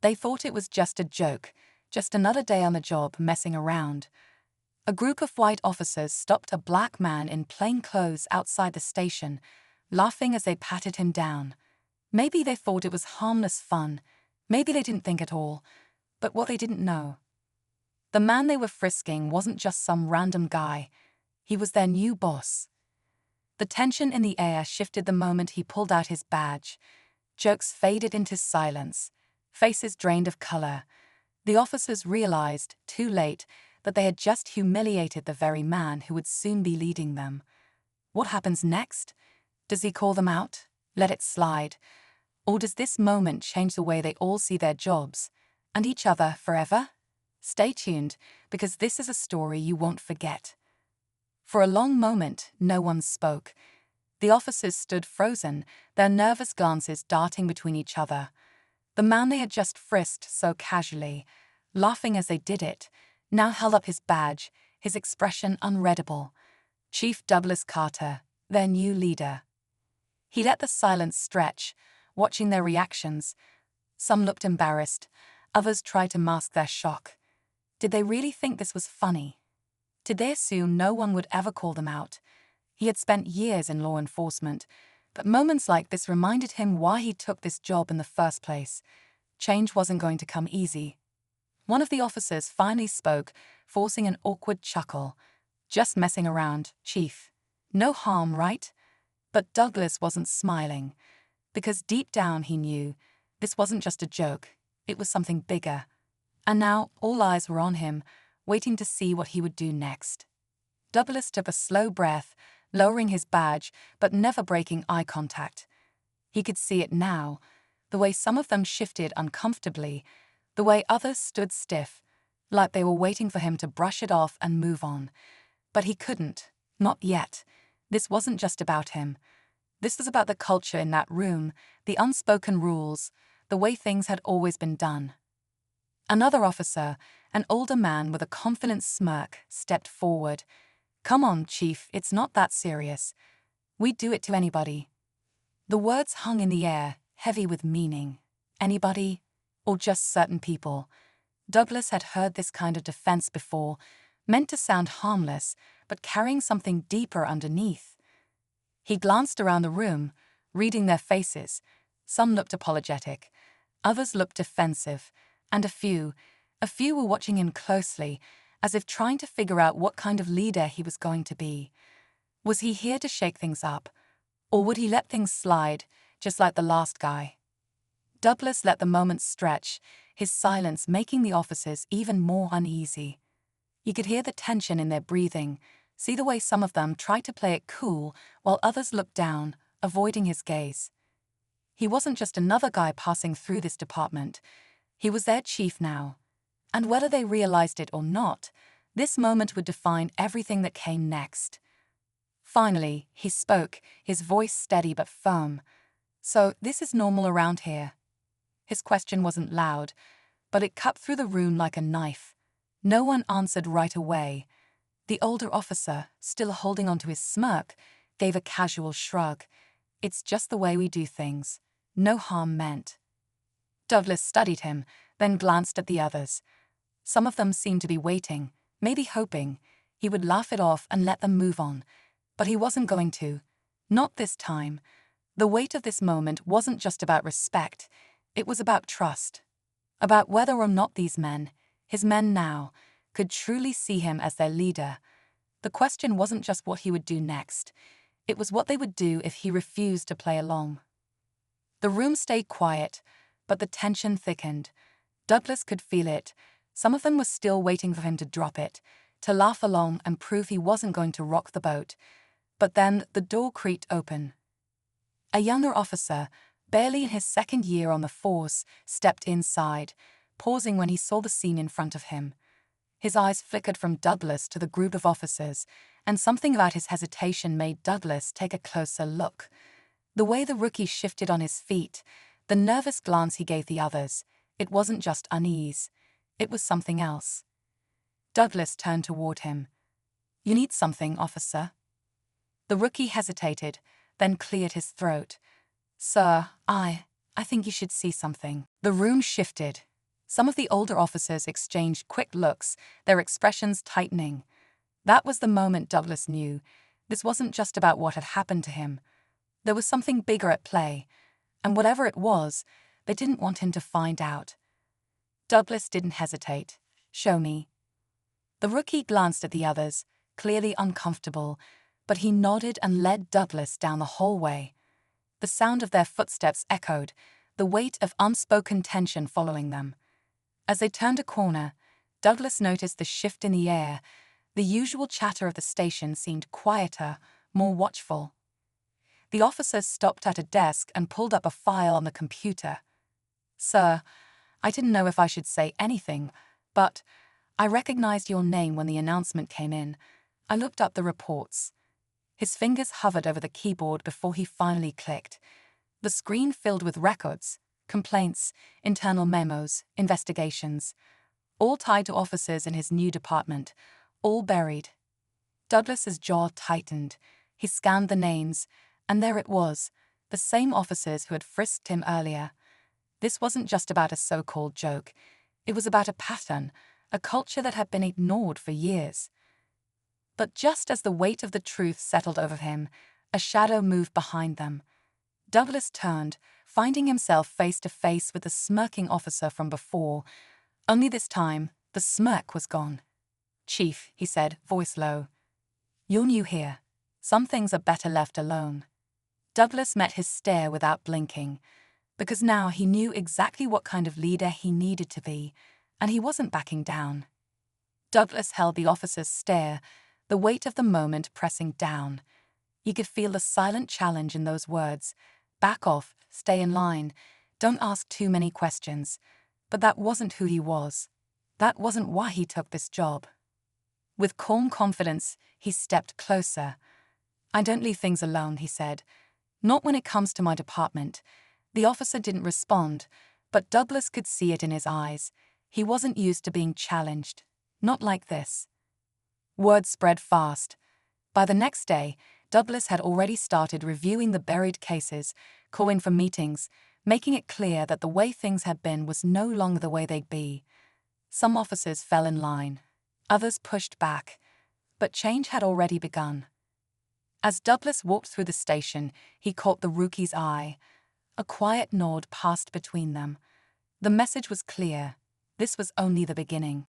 They thought it was just a joke, just another day on the job messing around. A group of white officers stopped a black man in plain clothes outside the station, laughing as they patted him down. Maybe they thought it was harmless fun, maybe they didn't think at all, but what they didn't know. The man they were frisking wasn't just some random guy, he was their new boss. The tension in the air shifted the moment he pulled out his badge. Jokes faded into silence, faces drained of color. The officers realized, too late, that they had just humiliated the very man who would soon be leading them. What happens next? Does he call them out? Let it slide? Or does this moment change the way they all see their jobs and each other forever? Stay tuned, because this is a story you won't forget. For a long moment, no one spoke. The officers stood frozen, their nervous glances darting between each other. The man they had just frisked so casually, laughing as they did it, now held up his badge, his expression unreadable. Chief Douglas Carter, their new leader. He let the silence stretch, watching their reactions. Some looked embarrassed, others tried to mask their shock. Did they really think this was funny? Did they assume no one would ever call them out? He had spent years in law enforcement, but moments like this reminded him why he took this job in the first place. Change wasn't going to come easy. One of the officers finally spoke, forcing an awkward chuckle. Just messing around, Chief. No harm, right? But Douglas wasn't smiling, because deep down he knew this wasn't just a joke, it was something bigger. And now all eyes were on him, waiting to see what he would do next. Douglas took a slow breath, lowering his badge but never breaking eye contact. He could see it now, the way some of them shifted uncomfortably, the way others stood stiff, like they were waiting for him to brush it off and move on. But he couldn't, not yet. This wasn't just about him. This was about the culture in that room, the unspoken rules, the way things had always been done. Another officer, an older man with a confident smirk, stepped forward. "Come on, Chief, it's not that serious. We'd do it to anybody." The words hung in the air, heavy with meaning. Anybody? Or just certain people? Douglas had heard this kind of defense before, meant to sound harmless, but carrying something deeper underneath. He glanced around the room, reading their faces. Some looked apologetic, others looked defensive, and a few were watching him closely, as if trying to figure out what kind of leader he was going to be. Was he here to shake things up, or would he let things slide, just like the last guy? Douglas let the moment stretch, his silence making the officers even more uneasy. He could hear the tension in their breathing, see the way some of them tried to play it cool while others looked down, avoiding his gaze. He wasn't just another guy passing through this department. He was their chief now. And whether they realized it or not, this moment would define everything that came next. Finally, he spoke, his voice steady but firm. "So, this is normal around here?" His question wasn't loud, but it cut through the room like a knife. No one answered right away. The older officer, still holding onto his smirk, gave a casual shrug. "It's just the way we do things. No harm meant." Douglas studied him, then glanced at the others. Some of them seemed to be waiting, maybe hoping he would laugh it off and let them move on. But he wasn't going to. Not this time. The weight of this moment wasn't just about respect, it was about trust. About whether or not these men, his men now, could truly see him as their leader. The question wasn't just what he would do next, it was what they would do if he refused to play along. The room stayed quiet, but the tension thickened. Douglas could feel it. Some of them were still waiting for him to drop it, to laugh along and prove he wasn't going to rock the boat. But then the door creaked open. A younger officer, barely in his second year on the force, stepped inside, pausing when he saw the scene in front of him. His eyes flickered from Douglas to the group of officers, and something about his hesitation made Douglas take a closer look. The way the rookie shifted on his feet, the nervous glance he gave the others, it wasn't just unease. It was something else. Douglas turned toward him. "You need something, officer?" The rookie hesitated, then cleared his throat. "Sir, I think you should see something." The room shifted. Some of the older officers exchanged quick looks, their expressions tightening. That was the moment Douglas knew. This wasn't just about what had happened to him. There was something bigger at play, and whatever it was, they didn't want him to find out. Douglas didn't hesitate. "Show me." The rookie glanced at the others, clearly uncomfortable, but he nodded and led Douglas down the hallway. The sound of their footsteps echoed, the weight of unspoken tension following them. As they turned a corner, Douglas noticed the shift in the air. The usual chatter of the station seemed quieter, more watchful. The officer stopped at a desk and pulled up a file on the computer. "Sir, I didn't know if I should say anything, but I recognized your name when the announcement came in. I looked up the reports." His fingers hovered over the keyboard before he finally clicked. The screen filled with records, complaints, internal memos, investigations, all tied to officers in his new department, all buried. Douglas's jaw tightened. He scanned the names, and there it was, the same officers who had frisked him earlier. This wasn't just about a so-called joke. It was about a pattern, a culture that had been ignored for years. But just as the weight of the truth settled over him, a shadow moved behind them. Douglas turned, finding himself face to face with the smirking officer from before. Only this time, the smirk was gone. "Chief," he said, voice low. "You're new here. Some things are better left alone." Douglas met his stare without blinking, because now he knew exactly what kind of leader he needed to be, and he wasn't backing down. Douglas held the officer's stare, the weight of the moment pressing down. He could feel the silent challenge in those words. Back off, stay in line, don't ask too many questions. But that wasn't who he was. That wasn't why he took this job. With calm confidence, he stepped closer. "I don't leave things alone," he said. "Not when it comes to my department." The officer didn't respond, but Douglas could see it in his eyes. He wasn't used to being challenged. Not like this. Word spread fast. By the next day, Douglas had already started reviewing the buried cases, calling for meetings, making it clear that the way things had been was no longer the way they'd be. Some officers fell in line. Others pushed back. But change had already begun. As Douglas walked through the station, he caught the rookie's eye. A quiet nod passed between them. The message was clear. This was only the beginning.